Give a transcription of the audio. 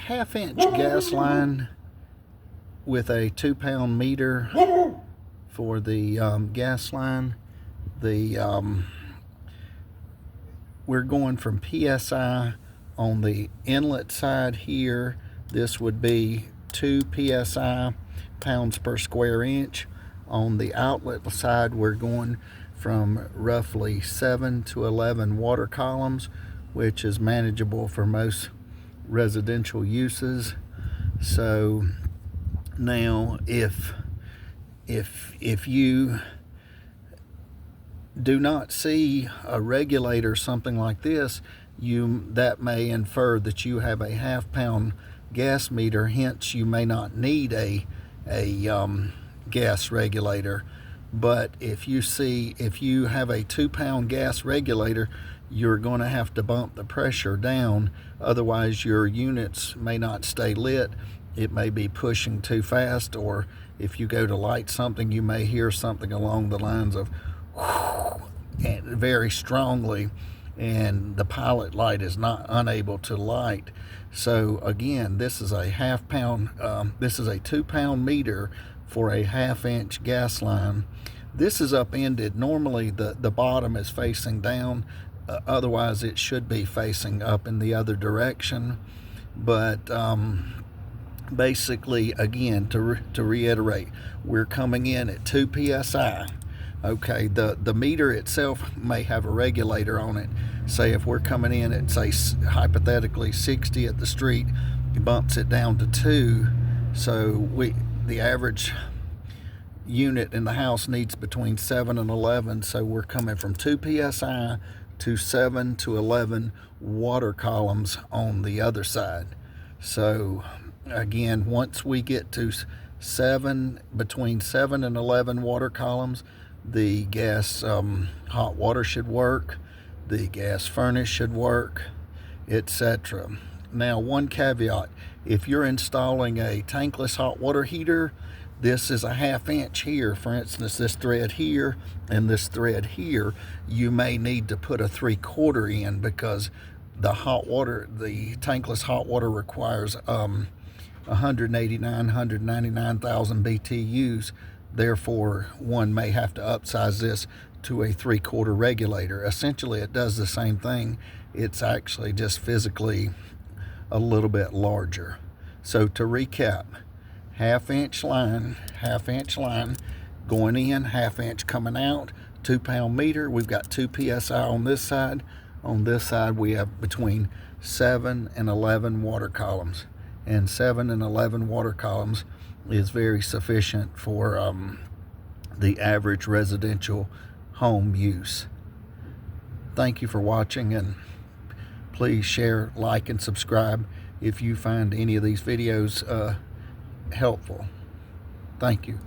1/2 inch gas line with a 2-pound meter for the gas line. We're going from PSI on the inlet side here. This would be 2 PSI, pounds per square inch. On the outlet side, we're going from roughly 7 to 11 water columns, which is manageable for most residential uses. So now if you do not see a regulator, something like this, that may infer that you have a 1/2 pound gas meter, hence you may not need a gas regulator. But if you have a 2-pound gas regulator, you're going to have to bump the pressure down, otherwise your units may not stay lit. It may be pushing too fast, or if you go to light something, you may hear something along the lines of and very strongly, and the pilot light is not unable to light. So again, this is a 1/2 pound, this is a 2-pound meter for a 1/2 inch gas line. This is upended. Normally the bottom is facing down, otherwise it should be facing up in the other direction. But basically, again, to reiterate, we're coming in at 2 PSI. Okay, the meter itself may have a regulator on it. Say if we're coming in at, say, hypothetically 60 at the street, it bumps it down to 2. So the average unit in the house needs between 7 and 11. So we're coming from 2 PSI to 7 to 11 water columns on the other side. So again, once we get to between 7 and 11 water columns, the gas hot water should work, the gas furnace should work, etc. Now, one caveat: if you're installing a tankless hot water heater, this is a 1/2 inch here. For instance, this thread here and this thread here, you may need to put a 3/4 in, because the tankless hot water requires 199,000 BTUs. Therefore, one may have to upsize this to a 3/4 regulator. Essentially, it does the same thing. It's actually just physically a little bit larger. So to recap, 1/2 inch line going in, 1/2 inch coming out, 2-pound meter. We've got 2 PSI on this side. On this side, we have between 7 and 11 water columns. And 7 and 11 water columns is very sufficient for the average residential home use. Thank you for watching, and please share, like, and subscribe if you find any of these videos helpful. Thank you.